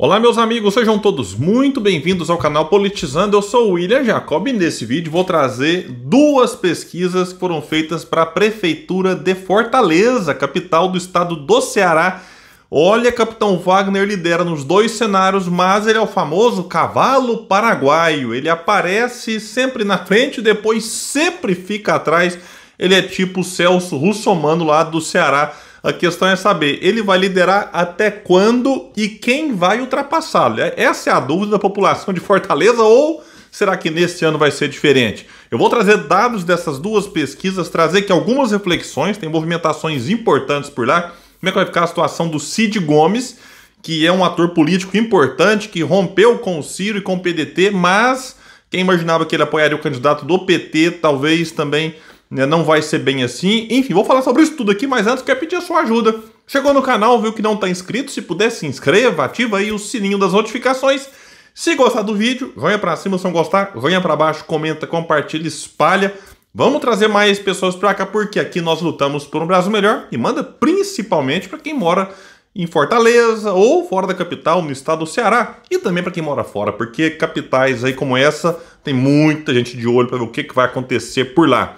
Olá meus amigos, sejam todos muito bem-vindos ao canal Politizando. Eu sou o William Jacob e nesse vídeo vou trazer duas pesquisas que foram feitas para a Prefeitura de Fortaleza, capital do estado do Ceará. Olha, Capitão Wagner lidera nos dois cenários, mas ele é o famoso cavalo paraguaio. Ele aparece sempre na frente e depois sempre fica atrás. Ele é tipo o Celso Russomano lá do Ceará. A questão é saber, ele vai liderar até quando e quem vai ultrapassá-lo? Essa é a dúvida da população de Fortaleza, ou será que neste ano vai ser diferente? Eu vou trazer dados dessas duas pesquisas, trazer aqui algumas reflexões, tem movimentações importantes por lá. Como é que vai ficar a situação do Cid Gomes, que é um ator político importante, que rompeu com o Ciro e com o PDT, mas quem imaginava que ele apoiaria o candidato do PT, talvez também não vai ser bem assim. Enfim, vou falar sobre isso tudo aqui, mas antes quero pedir a sua ajuda. Chegou no canal, viu que não está inscrito? Se puder, se inscreva, ativa aí o sininho das notificações. Se gostar do vídeo, joinha para cima. Se não gostar, joinha para baixo, comenta, compartilha, espalha. Vamos trazer mais pessoas para cá, porque aqui nós lutamos por um Brasil melhor e manda principalmente para quem mora em Fortaleza ou fora da capital, no estado do Ceará, e também para quem mora fora, porque capitais aí como essa, tem muita gente de olho para ver o que vai acontecer por lá.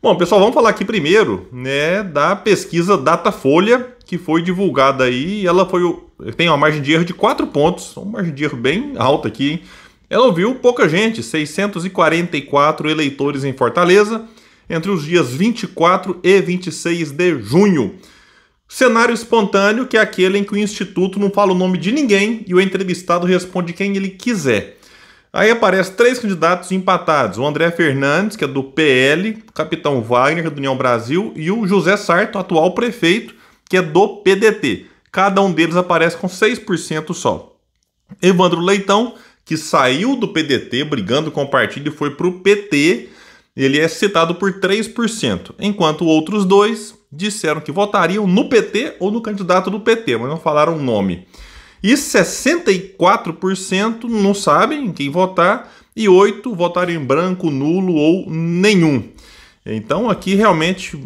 Bom, pessoal, vamos falar aqui primeiro, da pesquisa Datafolha, que foi divulgada aí, ela tem uma margem de erro de 4 pontos, uma margem de erro bem alta aqui, hein? Ela ouviu pouca gente, 644 eleitores em Fortaleza, entre os dias 24 e 26 de junho. Cenário espontâneo, que é aquele em que o Instituto não fala o nome de ninguém e o entrevistado responde quem ele quiser. Aí aparecem 3 candidatos empatados, o André Fernandes, que é do PL, o Capitão Wagner, que é do União Brasil, e o José Sarto, atual prefeito, que é do PDT. Cada um deles aparece com 6% só. Evandro Leitão, que saiu do PDT, brigando com o partido e foi para o PT, ele é citado por 3%, enquanto outros dois disseram que votariam no PT ou no candidato do PT, mas não falaram o nome. E 64% não sabem em quem votar e 8% votaram em branco, nulo ou nenhum. Então aqui realmente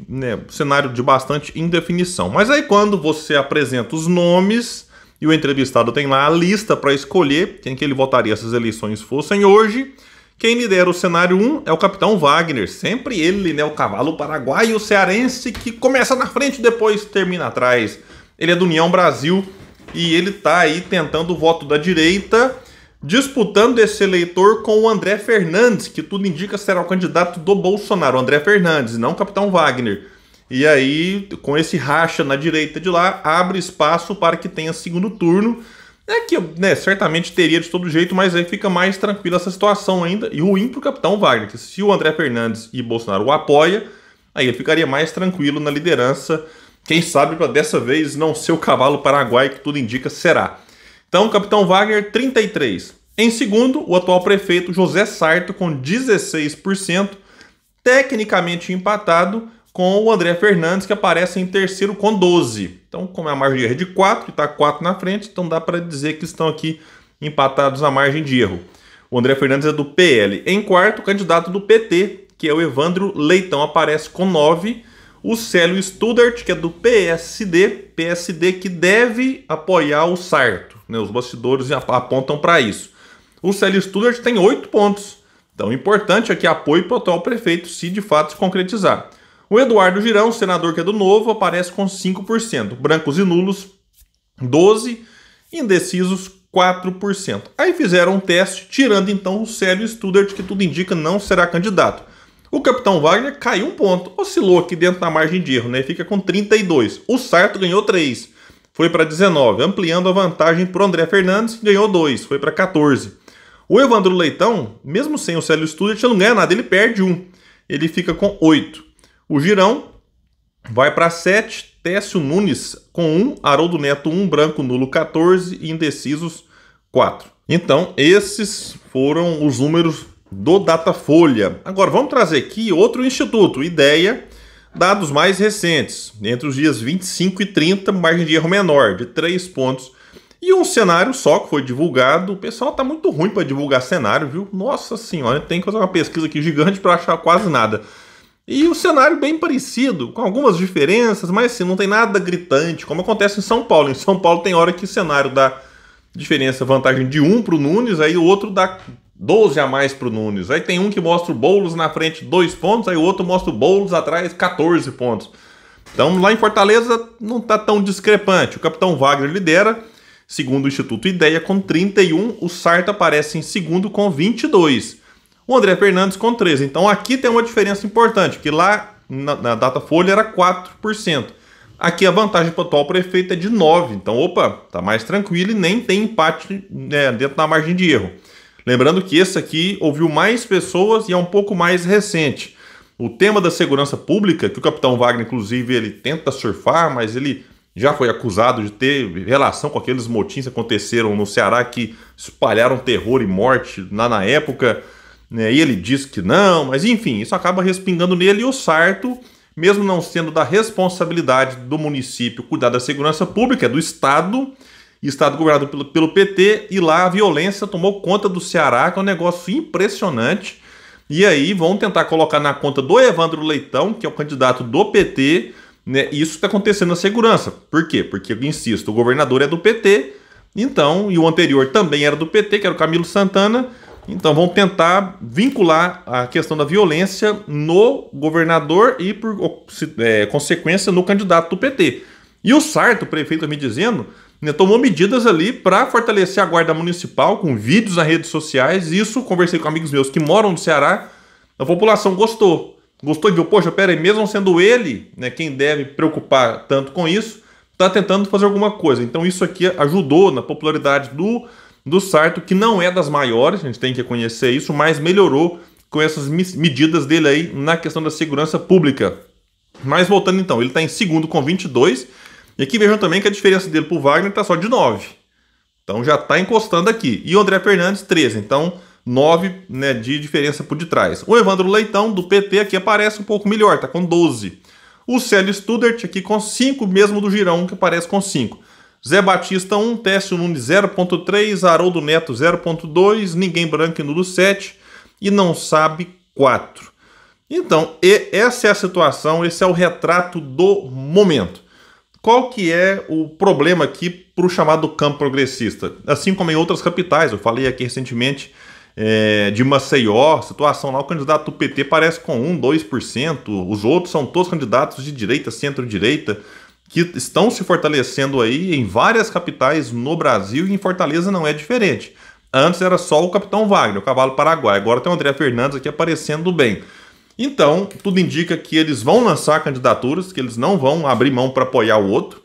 cenário de bastante indefinição. Mas aí quando você apresenta os nomes e o entrevistado tem lá a lista para escolher quem que ele votaria se as eleições fossem hoje, quem lidera o cenário 1 é o Capitão Wagner. Sempre ele, o cavalo paraguaio cearense que começa na frente e depois termina atrás. Ele é do União Brasil. E ele está aí tentando o voto da direita, disputando esse eleitor com o André Fernandes, que tudo indica será o candidato do Bolsonaro, o André Fernandes, não o Capitão Wagner. E aí, com esse racha na direita de lá, abre espaço para que tenha segundo turno. Que certamente teria de todo jeito, mas aí fica mais tranquila essa situação ainda. E ruim para o Capitão Wagner, que se o André Fernandes e Bolsonaro o apoia, aí ele ficaria mais tranquilo na liderança. Quem sabe para dessa vez não ser o cavalo paraguaio que tudo indica será. Então, Capitão Wagner, 33%. Em segundo, o atual prefeito José Sarto, com 16%, tecnicamente empatado com o André Fernandes, que aparece em terceiro com 12%. Então, como é a margem de erro de 4, e está 4 na frente, então dá para dizer que estão aqui empatados na margem de erro. O André Fernandes é do PL. Em quarto, o candidato do PT, que é o Evandro Leitão, aparece com 9%. O Célio Studart, que é do PSD que deve apoiar o Sarto. Os bastidores apontam para isso. O Célio Studart tem 8 pontos. Então, o importante é que apoie para o atual prefeito, se de fato se concretizar. O Eduardo Girão, senador que é do Novo, aparece com 5%. Brancos e nulos, 12%. Indecisos, 4%. Aí fizeram um teste, tirando então o Célio Studart, que tudo indica não será candidato. O Capitão Wagner caiu 1 ponto, oscilou aqui dentro da margem de erro, fica com 32%. O Sarto ganhou 3%, foi para 19%, ampliando a vantagem para o André Fernandes, que ganhou 2%, foi para 14%. O Evandro Leitão, mesmo sem o Célio Studart, não ganha nada, ele perde 1%, ele fica com 8%. O Girão vai para 7%, Técio Nunes com 1%, Haroldo Neto 1%, branco nulo 14% e indecisos 4%. Então, esses foram os números do Datafolha. Agora vamos trazer aqui outro instituto, Ideia, dados mais recentes, entre os dias 25 e 30, margem de erro menor, de 3 pontos. E um cenário só que foi divulgado. O pessoal tá muito ruim para divulgar cenário, viu? Nossa senhora, tem que fazer uma pesquisa aqui gigante para achar quase nada. E o cenário bem parecido, com algumas diferenças, mas assim, não tem nada gritante, como acontece em São Paulo. Em São Paulo tem hora que o cenário dá diferença, vantagem de 1 para o Nunes, aí o outro dá 12 a mais para o Nunes. Aí tem um que mostra o Boulos na frente 2 pontos, aí o outro mostra o Boulos atrás 14 pontos. Então lá em Fortaleza não está tão discrepante. O capitão Wagner lidera, segundo o Instituto Ideia, com 31. O Sarto aparece em segundo com 22. O André Fernandes com 13. Então aqui tem uma diferença importante, que lá na Datafolha era 4%. Aqui a vantagem para o atual prefeito é de 9%. Então, opa, tá mais tranquilo e nem tem empate, né, dentro da margem de erro. Lembrando que esse aqui ouviu mais pessoas e é um pouco mais recente. O tema da segurança pública, que o capitão Wagner, inclusive, ele tenta surfar, mas ele já foi acusado de ter relação com aqueles motins que aconteceram no Ceará, que espalharam terror e morte lá na época, né? E ele diz que não, mas enfim, isso acaba respingando nele. E o Sarto, mesmo não sendo da responsabilidade do município cuidar da segurança pública, é do Estado, Estado governado pelo PT, e lá a violência tomou conta do Ceará, que é um negócio impressionante. E aí vão tentar colocar na conta do Evandro Leitão, que é o candidato do PT, né? Isso está acontecendo na segurança. Por quê? Porque, eu insisto, o governador é do PT, então, e o anterior também era do PT, que era o Camilo Santana. Então vão tentar vincular a questão da violência no governador e, por consequência, no candidato do PT. E o Sarto, o prefeito, me dizendo, né, tomou medidas ali para fortalecer a guarda municipal, com vídeos nas redes sociais. Isso, conversei com amigos meus que moram no Ceará, a população gostou. Gostou e viu, poxa, peraí, mesmo sendo ele, né, quem deve preocupar tanto com isso, está tentando fazer alguma coisa. Então isso aqui ajudou na popularidade do Sarto, que não é das maiores, a gente tem que reconhecer isso, mas melhorou com essas medidas dele aí na questão da segurança pública. Mas voltando então, ele está em segundo com 22, e aqui vejam também que a diferença dele para o Wagner está só de 9. Então já está encostando aqui. E o André Fernandes, 13. Então 9, né, de diferença por detrás. O Evandro Leitão, do PT, aqui aparece um pouco melhor, está com 12. O Célio Studart aqui com 5, mesmo do Girão, que aparece com 5. Zé Batista 1, Técio Nunes 0.3, Haroldo Neto 0.2, Ninguém Branco e Nulo 7 e Não Sabe 4. Então, essa é a situação, esse é o retrato do momento. Qual que é o problema aqui para o chamado campo progressista? Assim como em outras capitais, eu falei aqui recentemente de Maceió, situação lá, o candidato do PT parece com 1, 2%, os outros são todos candidatos de direita, centro-direita, que estão se fortalecendo aí em várias capitais no Brasil, e em Fortaleza não é diferente. Antes era só o capitão Wagner, o cavalo paraguai, agora tem o André Fernandes aqui aparecendo bem. Então, tudo indica que eles vão lançar candidaturas, que eles não vão abrir mão para apoiar o outro.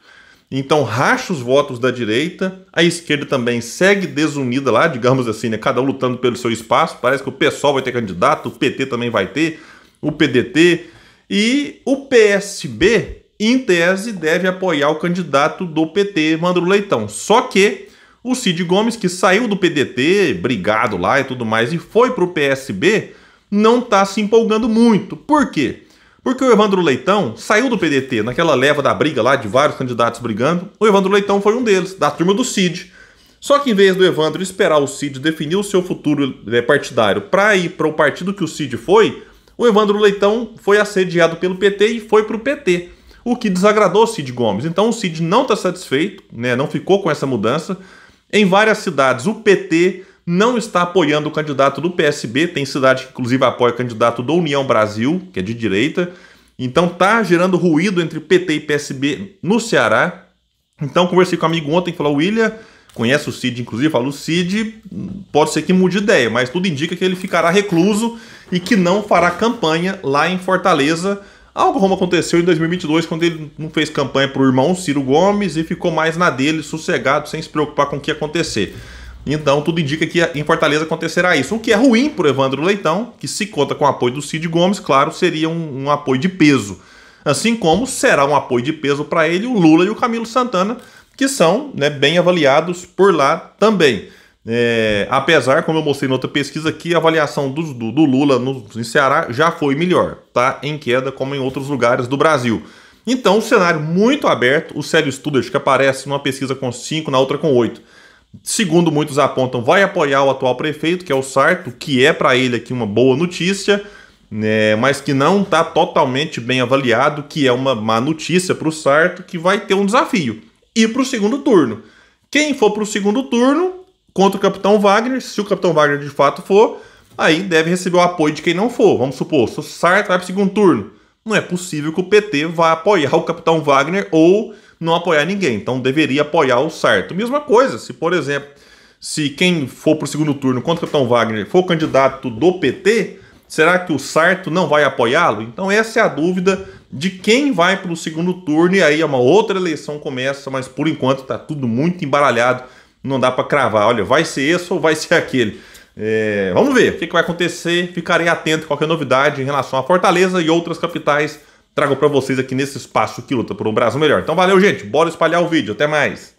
Então, racha os votos da direita, a esquerda também segue desunida lá, digamos assim, né? Cada um lutando pelo seu espaço. Parece que o PSOL vai ter candidato, o PT também vai ter, o PDT. E o PSB, em tese, deve apoiar o candidato do PT, Evandro Leitão. Só que o Cid Gomes, que saiu do PDT, brigado lá e tudo mais, e foi para o PSB, não está se empolgando muito. Por quê? Porque o Evandro Leitão saiu do PDT, naquela leva da briga lá, de vários candidatos brigando. O Evandro Leitão foi um deles, da turma do Cid. Só que em vez do Evandro esperar o Cid definir o seu futuro partidário para ir para o partido que o Cid foi, o Evandro Leitão foi assediado pelo PT e foi para o PT, o que desagradou o Cid Gomes. Então o Cid não está satisfeito, né, não ficou com essa mudança. Em várias cidades o PT não está apoiando o candidato do PSB, tem cidade que inclusive apoia o candidato do União Brasil, que é de direita. Então está gerando ruído entre PT e PSB no Ceará. Então conversei com um amigo ontem que falou, William, conhece o Cid inclusive, falou, o Cid pode ser que mude ideia, mas tudo indica que ele ficará recluso e que não fará campanha lá em Fortaleza, algo como aconteceu em 2022, quando ele não fez campanha para o irmão Ciro Gomes e ficou mais na dele, sossegado, sem se preocupar com o que ia acontecer. Então tudo indica que em Fortaleza acontecerá isso, o que é ruim para o Evandro Leitão, que se conta com o apoio do Cid Gomes, claro, seria um apoio de peso. Assim como será um apoio de peso para ele o Lula e o Camilo Santana, que são, né, bem avaliados por lá também. Apesar, como eu mostrei em outra pesquisa aqui, a avaliação do Lula no Ceará já foi melhor, tá em queda como em outros lugares do Brasil. Então um cenário muito aberto, o Célio Studart, que aparece numa pesquisa com 5, na outra com 8, segundo muitos apontam, vai apoiar o atual prefeito, que é o Sarto, que é para ele aqui uma boa notícia, né, mas que não está totalmente bem avaliado, que é uma má notícia para o Sarto, que vai ter um desafio. Ir para o segundo turno. Quem for para o segundo turno contra o Capitão Wagner, se o Capitão Wagner de fato for, aí deve receber o apoio de quem não for. Vamos supor, se o Sarto vai para o segundo turno, não é possível que o PT vá apoiar o Capitão Wagner ou não apoiar ninguém. Então deveria apoiar o Sarto. Mesma coisa, se por exemplo, se quem for para o segundo turno contra o Capitão Wagner for candidato do PT, será que o Sarto não vai apoiá-lo? Então essa é a dúvida de quem vai para o segundo turno, e aí uma outra eleição começa, mas por enquanto está tudo muito embaralhado, não dá para cravar, olha, vai ser esse ou vai ser aquele. Vamos ver o que vai acontecer, ficarei atento a qualquer novidade em relação a Fortaleza e outras capitais, trago para vocês aqui nesse espaço que luta por um Brasil melhor. Então valeu, gente, bora espalhar o vídeo, até mais!